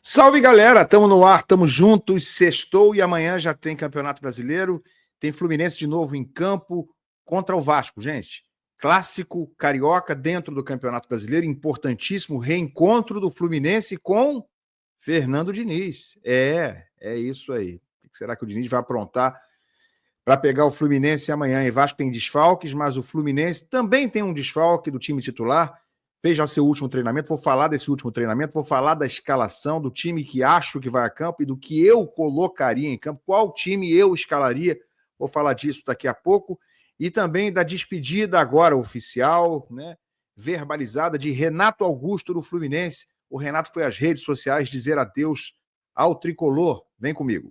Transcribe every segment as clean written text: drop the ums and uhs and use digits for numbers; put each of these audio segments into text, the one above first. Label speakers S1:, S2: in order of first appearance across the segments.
S1: Salve, galera! Tamo no ar, tamo juntos, sextou e amanhã já tem Campeonato Brasileiro, tem Fluminense de novo em campo contra o Vasco, gente. Clássico carioca dentro do Campeonato Brasileiro, importantíssimo reencontro do Fluminense com Fernando Diniz. É isso aí. O que será que o Diniz vai aprontar para pegar o Fluminense amanhã? E Vasco tem desfalques, mas o Fluminense também tem um desfalque do time titular. Fez já seu último treinamento, vou falar desse último treinamento, vou falar da escalação, do time que acho que vai a campo e do que eu colocaria em campo, qual time eu escalaria, vou falar disso daqui a pouco, e também da despedida agora oficial, né, verbalizada de Renato Augusto do Fluminense. O Renato foi às redes sociais dizer adeus ao tricolor. Vem comigo.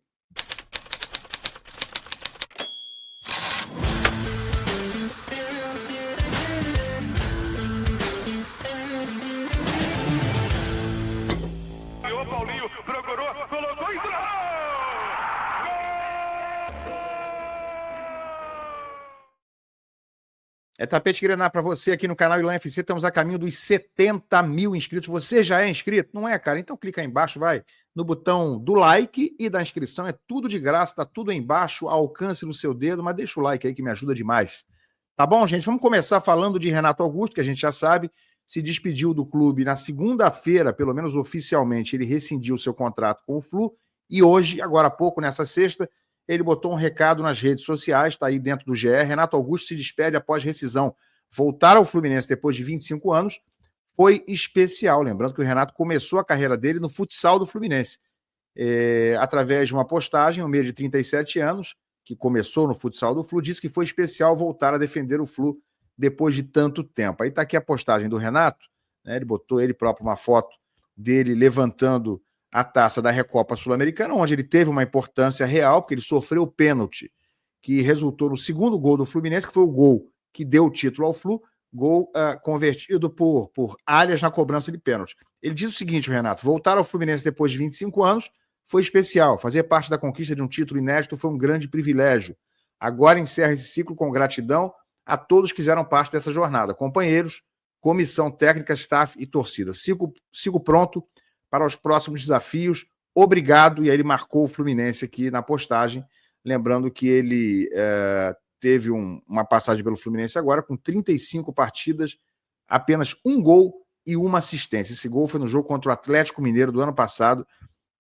S1: É tapete grená para você aqui no canal Ilan FC. Estamos a caminho dos 70 mil inscritos. Você já é inscrito? Não é, cara? Então clica aí embaixo, vai no botão do like e da inscrição. É tudo de graça, tá tudo aí embaixo, ao alcance no seu dedo, mas deixa o like aí que me ajuda demais. Tá bom, gente? Vamos começar falando de Renato Augusto, que a gente já sabe, se despediu do clube na segunda-feira, pelo menos oficialmente, ele rescindiu seu contrato com o Flu, e hoje, agora há pouco, nessa sexta, ele botou um recado nas redes sociais, está aí dentro do GE. Renato Augusto se despede após rescisão. Voltar ao Fluminense depois de 25 anos foi especial. Lembrando que o Renato começou a carreira dele no futsal do Fluminense. Através de uma postagem, um meio de 37 anos, que começou no futsal do Flu, disse que foi especial voltar a defender o Flu depois de tanto tempo. Aí está aqui a postagem do Renato, né? Ele botou ele próprio uma foto dele levantando a taça da Recopa Sul-Americana, onde ele teve uma importância real, porque ele sofreu o pênalti, que resultou no segundo gol do Fluminense, que foi o gol que deu o título ao Flu, gol convertido por Arias na cobrança de pênalti. Ele diz o seguinte, o Renato: voltar ao Fluminense depois de 25 anos foi especial, fazer parte da conquista de um título inédito foi um grande privilégio. Agora encerra esse ciclo com gratidão a todos que fizeram parte dessa jornada, companheiros, comissão técnica, staff e torcida. Sigo pronto para os próximos desafios, obrigado. E aí ele marcou o Fluminense aqui na postagem, lembrando que ele teve uma passagem pelo Fluminense agora, com 35 partidas, apenas um gol e uma assistência. Esse gol foi no jogo contra o Atlético Mineiro do ano passado,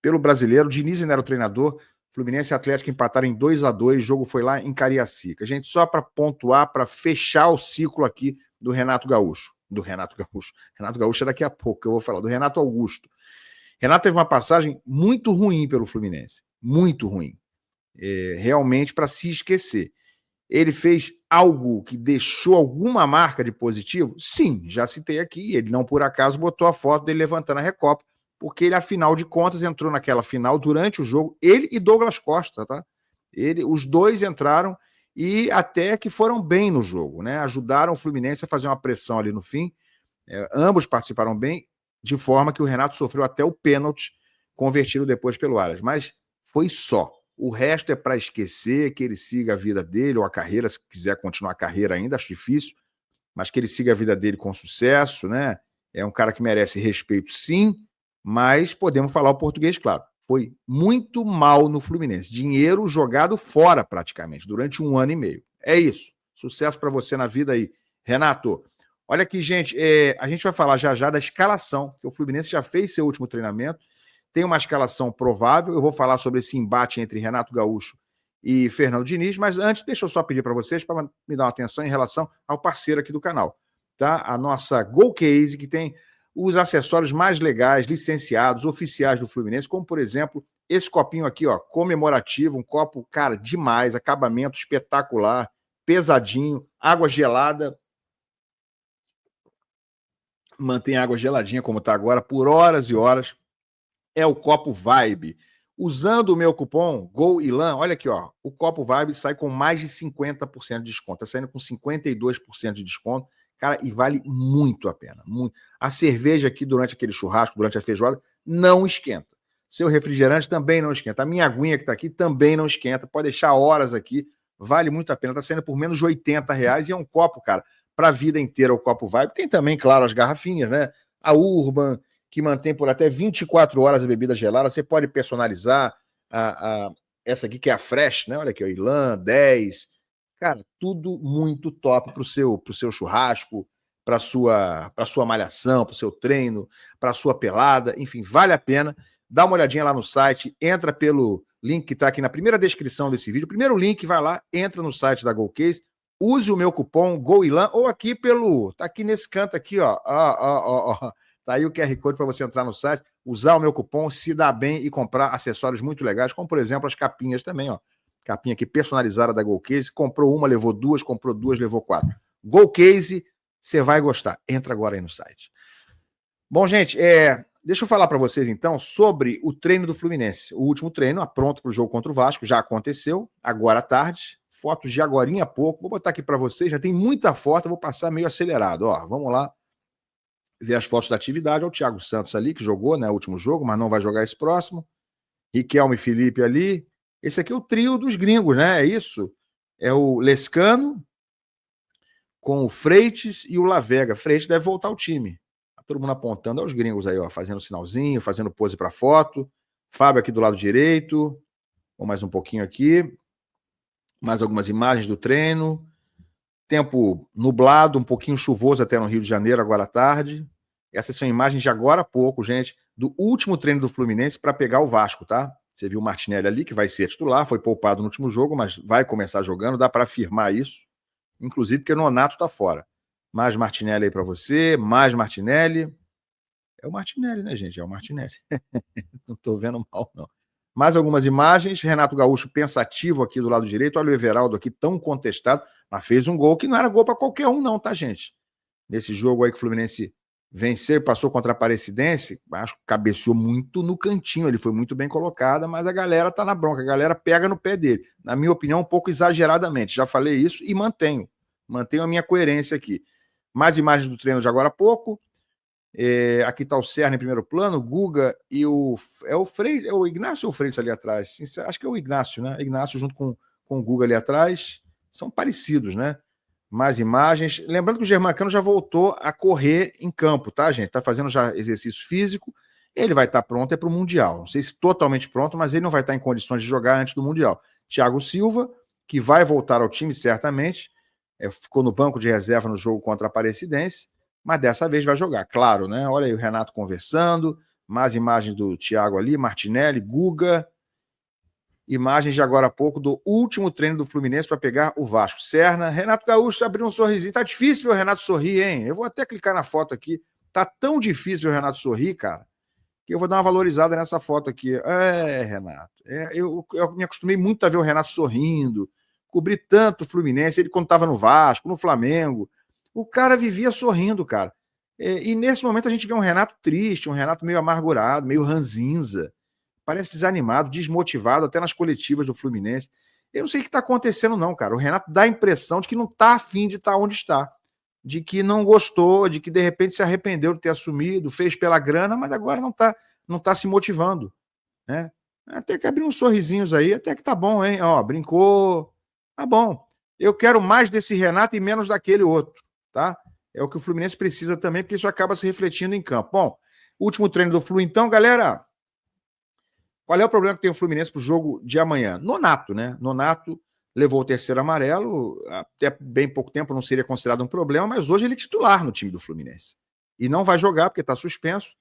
S1: pelo Brasileiro. O Diniz ainda era o treinador, Fluminense e Atlético empataram em 2-2, o jogo foi lá em Cariacica. Gente, só para pontuar, para fechar o ciclo aqui do Renato Gaúcho. Renato Gaúcho é daqui a pouco que eu vou falar, do Renato Augusto. Renato teve uma passagem muito ruim pelo Fluminense, muito ruim, realmente para se esquecer. Ele fez algo que deixou alguma marca de positivo? Sim, já citei aqui, ele não por acaso botou a foto dele levantando a Recopa, porque ele, afinal de contas, entrou naquela final durante o jogo, ele e Douglas Costa, tá? Os dois entraram e até que foram bem no jogo, né? Ajudaram o Fluminense a fazer uma pressão ali no fim, ambos participaram bem, de forma que o Renato sofreu até o pênalti, convertido depois pelo Arias. Mas foi só. O resto é para esquecer, que ele siga a vida dele, ou a carreira, se quiser continuar a carreira ainda, acho difícil, mas que ele siga a vida dele com sucesso, né? É um cara que merece respeito, sim, mas podemos falar o português, claro. Foi muito mal no Fluminense. Dinheiro jogado fora, praticamente, durante 1 ano e meio. É isso. Sucesso para você na vida aí, Renato. Olha aqui, gente, a gente vai falar já da escalação, que o Fluminense já fez seu último treinamento, tem uma escalação provável, eu vou falar sobre esse embate entre Renato Gaúcho e Fernando Diniz, mas antes, deixa eu só pedir para vocês, para me dar uma atenção em relação ao parceiro aqui do canal, tá? A nossa GoCase, que tem os acessórios mais legais, licenciados, oficiais do Fluminense, como, por exemplo, esse copinho aqui, ó, comemorativo, um copo, cara, demais, acabamento espetacular, pesadinho, água gelada, mantém a água geladinha como está agora por horas e horas. É o copo Vibe. Usando o meu cupom GOILAN, olha aqui, ó, o copo Vibe sai com mais de 50% de desconto. Está saindo com 52% de desconto, cara, e vale muito a pena. Muito. A cerveja aqui durante aquele churrasco, durante a feijoada, não esquenta. Seu refrigerante também não esquenta. A minha aguinha que está aqui também não esquenta. Pode deixar horas aqui, vale muito a pena. Está saindo por menos de R$80 e é um copo, cara, para a vida inteira o copo Vibe. Tem também, claro, as garrafinhas, né? A Urban que mantém por até 24 horas a bebida gelada. Você pode personalizar essa aqui, que é a Fresh, né? Olha aqui, o Ilan 10. Cara, tudo muito top pro seu churrasco, para sua malhação, para o seu treino, para sua pelada. Enfim, vale a pena. Dá uma olhadinha lá no site, entra pelo link que está aqui na primeira descrição desse vídeo. Primeiro link, vai lá, entra no site da GoCase, use o meu cupom GOILAN, ou aqui tá aqui nesse canto aqui, ó. Tá aí o QR Code para você entrar no site, usar o meu cupom, se dar bem e comprar acessórios muito legais, como por exemplo as capinhas também, ó. Capinha aqui personalizada da GoCase, comprou uma, levou duas, comprou duas, levou 4. GoCase, você vai gostar. Entra agora aí no site. Bom, gente, deixa eu falar para vocês, então, sobre o treino do Fluminense. O último treino, pronto para o jogo contra o Vasco, já aconteceu, agora à tarde. Fotos de agorinha a pouco. Vou botar aqui para vocês, já tem muita foto, vou passar meio acelerado. Ó, vamos lá ver as fotos da atividade. Olha o Thiago Santos ali, que jogou, né, o último jogo, mas não vai jogar esse próximo. Riquelme e Felipe ali. Esse aqui é o trio dos gringos, né? É isso. É o Lescano com o Freitas e o Lavega. Freitas deve voltar ao time. Todo mundo apontando aos gringos aí, ó, fazendo sinalzinho, fazendo pose para foto. Fábio aqui do lado direito. Vou mais um pouquinho aqui. Mais algumas imagens do treino. Tempo nublado, um pouquinho chuvoso até no Rio de Janeiro, agora à tarde. Essas são imagens de agora a pouco, gente, do último treino do Fluminense para pegar o Vasco, tá? Você viu o Martinelli ali, que vai ser titular, foi poupado no último jogo, mas vai começar jogando, dá para afirmar isso. Inclusive porque o Nonato tá fora. Mais Martinelli aí para você, mais Martinelli. É o Martinelli, né, gente? É o Martinelli. Não tô vendo mal, não. Mais algumas imagens. Renato Gaúcho pensativo aqui do lado direito. Olha o Everaldo aqui tão contestado, mas fez um gol que não era gol para qualquer um, não, tá, gente? Nesse jogo aí que o Fluminense venceu, passou contra a Aparecidense, acho que cabeceou muito no cantinho, ele foi muito bem colocado, mas a galera tá na bronca, a galera pega no pé dele. Na minha opinião, um pouco exageradamente. Já falei isso e mantenho a minha coerência aqui. Mais imagens do treino de agora há pouco. Aqui está o Serna em primeiro plano, Guga e o Freitas, é o Ignacio ou o Freitas ali atrás? Acho que é o Ignacio, né? Ignacio junto com o Guga ali atrás. São parecidos, né? Mais imagens. Lembrando que o Germancano já voltou a correr em campo, tá, gente? Tá fazendo já exercício físico. Ele vai estar pronto para o Mundial. Não sei se totalmente pronto, mas ele não vai estar em condições de jogar antes do Mundial. Thiago Silva, que vai voltar ao time certamente, ficou no banco de reserva no jogo contra a Aparecidense, mas dessa vez vai jogar, claro, né? Olha aí o Renato conversando, mais imagens do Thiago ali, Martinelli, Guga, imagens de agora há pouco do último treino do Fluminense para pegar o Vasco. Serna, Renato Gaúcho abriu um sorrisinho. Tá difícil ver o Renato sorrir, hein? Eu vou até clicar na foto aqui. Tá tão difícil ver o Renato sorrir, cara, que eu vou dar uma valorizada nessa foto aqui. Renato, eu me acostumei muito a ver o Renato sorrindo, cobri tanto o Fluminense, ele quando estava no Vasco, no Flamengo, o cara vivia sorrindo, cara. E nesse momento a gente vê um Renato triste, um Renato meio amargurado, meio ranzinza, parece desanimado, desmotivado, até nas coletivas do Fluminense. Eu não sei o que está acontecendo não, cara. O Renato dá a impressão de que não está afim de estar onde está, de que não gostou, de que de repente se arrependeu de ter assumido, fez pela grana, mas agora não tá se motivando, né? Até que abriu uns sorrisinhos aí, até que tá bom, hein? Ó, brincou, tá bom. Eu quero mais desse Renato e menos daquele outro, tá? É o que o Fluminense precisa também, porque isso acaba se refletindo em campo. Bom, último treino do Flu, então, galera. Qual é o problema que tem o Fluminense pro jogo de amanhã? Nonato, né? Nonato levou o terceiro amarelo, até bem pouco tempo não seria considerado um problema, mas hoje ele é titular no time do Fluminense. E não vai jogar porque está suspenso.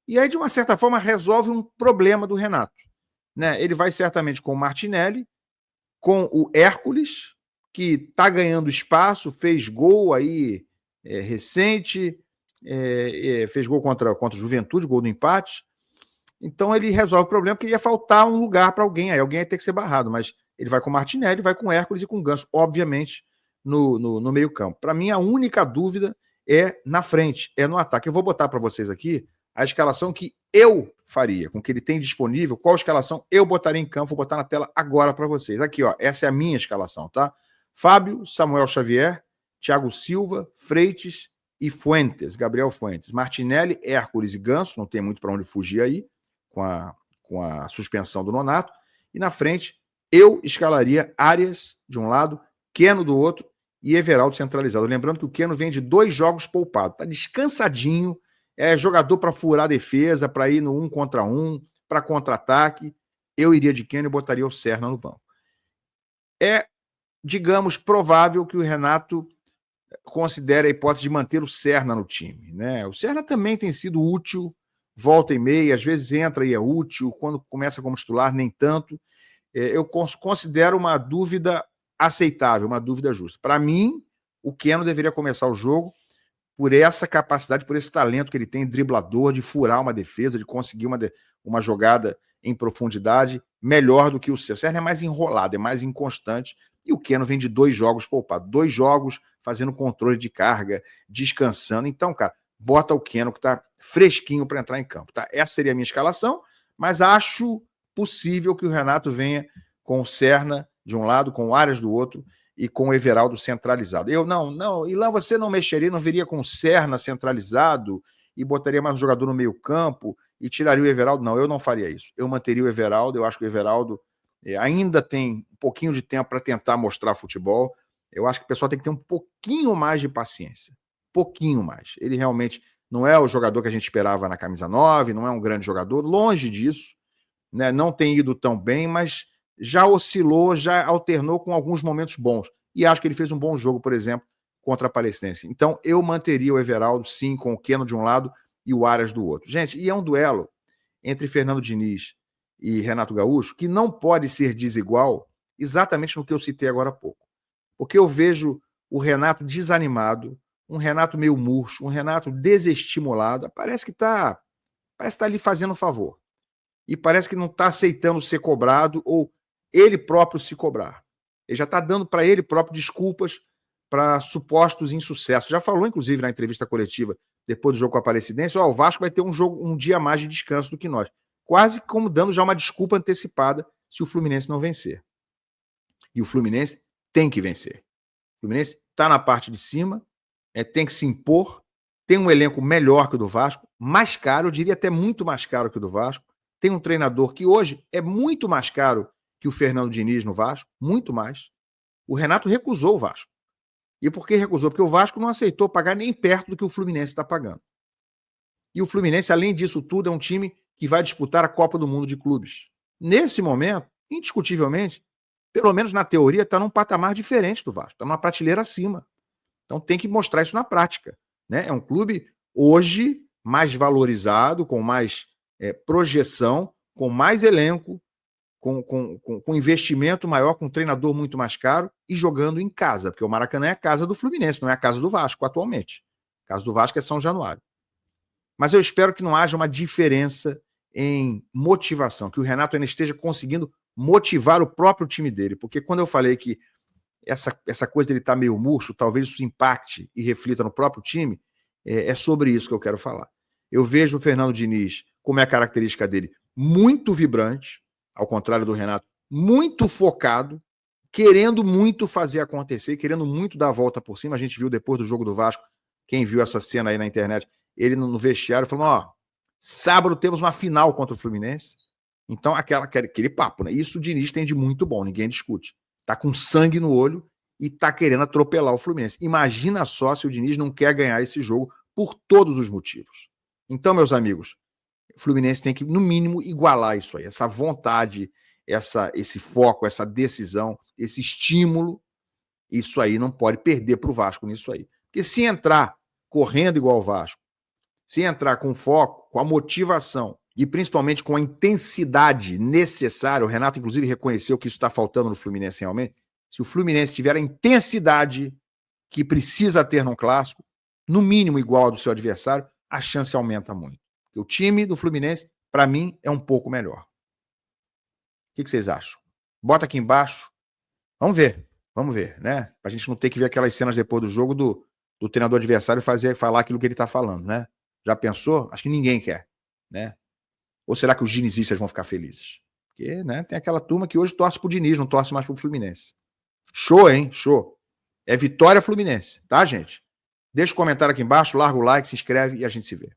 S1: E aí, de uma certa forma, resolve um problema do Renato, né? Ele vai certamente com o Martinelli, com o Hércules, que está ganhando espaço, fez gol aí recente, fez gol contra o Juventude, gol do empate. Então ele resolve o problema porque ia faltar um lugar para alguém, aí alguém ia ter que ser barrado, mas ele vai com o Martinelli, vai com o Hércules e com o Ganso, obviamente, no meio campo. Para mim, a única dúvida é na frente, é no ataque. Eu vou botar para vocês aqui a escalação que eu faria, com o que ele tem disponível, qual escalação eu botaria em campo, vou botar na tela agora para vocês. Aqui, ó, essa é a minha escalação, tá? Fábio, Samuel Xavier, Thiago Silva, Freitas e Fuentes, Gabriel Fuentes. Martinelli, Hércules e Ganso, não tem muito para onde fugir aí, com a suspensão do Nonato. E na frente, eu escalaria Arias de um lado, Keno do outro e Everaldo centralizado. Lembrando que o Keno vem de 2 jogos poupado, tá descansadinho, é jogador para furar a defesa, para ir no 1 contra 1, para contra-ataque, eu iria de Keno e botaria o Serna no banco. É, digamos, provável que o Renato considere a hipótese de manter o Serna no time, né? O Serna também tem sido útil, volta e meia, às vezes entra e é útil, quando começa como titular, nem tanto. Eu considero uma dúvida aceitável, uma dúvida justa. Para mim, o Keno deveria começar o jogo por essa capacidade, por esse talento que ele tem, driblador, de furar uma defesa, de conseguir uma jogada em profundidade melhor do que o Serna. O Serna é mais enrolado, é mais inconstante, e o Keno vem de 2 jogos poupado, 2 jogos fazendo controle de carga, descansando. Então, cara, bota o Keno que tá fresquinho para entrar em campo, tá? Essa seria a minha escalação, mas acho possível que o Renato venha com o Serna de um lado, com o Arias do outro, e com o Everaldo centralizado. E lá você não mexeria, não viria com o Serna centralizado e botaria mais um jogador no meio campo e tiraria o Everaldo? Não, eu não faria isso. Eu manteria o Everaldo, eu acho que o Everaldo ainda tem um pouquinho de tempo para tentar mostrar futebol. Eu acho que o pessoal tem que ter um pouquinho mais de paciência. Pouquinho mais. Ele realmente não é o jogador que a gente esperava na camisa 9, não é um grande jogador, longe disso, né? Não tem ido tão bem, mas já oscilou, já alternou com alguns momentos bons. E acho que ele fez um bom jogo, por exemplo, contra a Aparecidense. Então, eu manteria o Everaldo, sim, com o Keno de um lado e o Arias do outro. Gente, e é um duelo entre Fernando Diniz e Renato Gaúcho que não pode ser desigual exatamente no que eu citei agora há pouco. Porque eu vejo o Renato desanimado, um Renato meio murcho, um Renato desestimulado. Parece que está ali fazendo um favor. E parece que não está aceitando ser cobrado ou ele próprio se cobrar. Ele já está dando para ele próprio desculpas para supostos insucessos. Já falou, inclusive, na entrevista coletiva, depois do jogo com a Aparecidense, o Vasco vai ter um dia mais de descanso do que nós. Quase como dando já uma desculpa antecipada se o Fluminense não vencer. E o Fluminense tem que vencer. O Fluminense está na parte de cima, tem que se impor, tem um elenco melhor que o do Vasco, mais caro, eu diria até muito mais caro que o do Vasco. Tem um treinador que hoje é muito mais caro que o Fernando Diniz no Vasco, muito mais. O Renato recusou o Vasco. E por que recusou? Porque o Vasco não aceitou pagar nem perto do que o Fluminense está pagando. E o Fluminense, além disso tudo, é um time que vai disputar a Copa do Mundo de Clubes. Nesse momento, indiscutivelmente, pelo menos na teoria, está num patamar diferente do Vasco, está numa prateleira acima. Então tem que mostrar isso na prática, né? É um clube hoje mais valorizado, com mais projeção, com mais elenco, com investimento maior, com um treinador muito mais caro e jogando em casa, porque o Maracanã é a casa do Fluminense, não é a casa do Vasco atualmente. A casa do Vasco é São Januário. Mas eu espero que não haja uma diferença em motivação, que o Renato ainda esteja conseguindo motivar o próprio time dele, porque quando eu falei que essa coisa dele estar meio murcho, talvez isso impacte e reflita no próprio time, é sobre isso que eu quero falar. Eu vejo o Fernando Diniz, como é a característica dele, muito vibrante, ao contrário do Renato, muito focado, querendo muito fazer acontecer, querendo muito dar a volta por cima. A gente viu depois do jogo do Vasco, quem viu essa cena aí na internet, ele no vestiário falando, sábado temos uma final contra o Fluminense. Então, aquele papo, né? Isso o Diniz tem de muito bom, ninguém discute. Tá com sangue no olho e tá querendo atropelar o Fluminense. Imagina só se o Diniz não quer ganhar esse jogo por todos os motivos. Então, meus amigos, o Fluminense tem que, no mínimo, igualar isso aí, essa vontade, esse foco, essa decisão, esse estímulo. Isso aí não pode perder para o Vasco nisso aí. Porque se entrar correndo igual o Vasco, se entrar com foco, com a motivação e principalmente com a intensidade necessária, o Renato inclusive reconheceu que isso está faltando no Fluminense realmente, se o Fluminense tiver a intensidade que precisa ter num clássico, no mínimo igual ao do seu adversário, a chance aumenta muito. Porque o time do Fluminense, para mim, é um pouco melhor. O que vocês acham? Bota aqui embaixo. Vamos ver, né? Pra gente não ter que ver aquelas cenas depois do jogo do treinador adversário falar aquilo que ele tá falando, né? Já pensou? Acho que ninguém quer, né? Ou será que os dinizistas vão ficar felizes? Porque, né, tem aquela turma que hoje torce pro Diniz, não torce mais pro Fluminense. Show, hein? Show. É vitória Fluminense, tá, gente? Deixa o comentário aqui embaixo, larga o like, se inscreve e a gente se vê.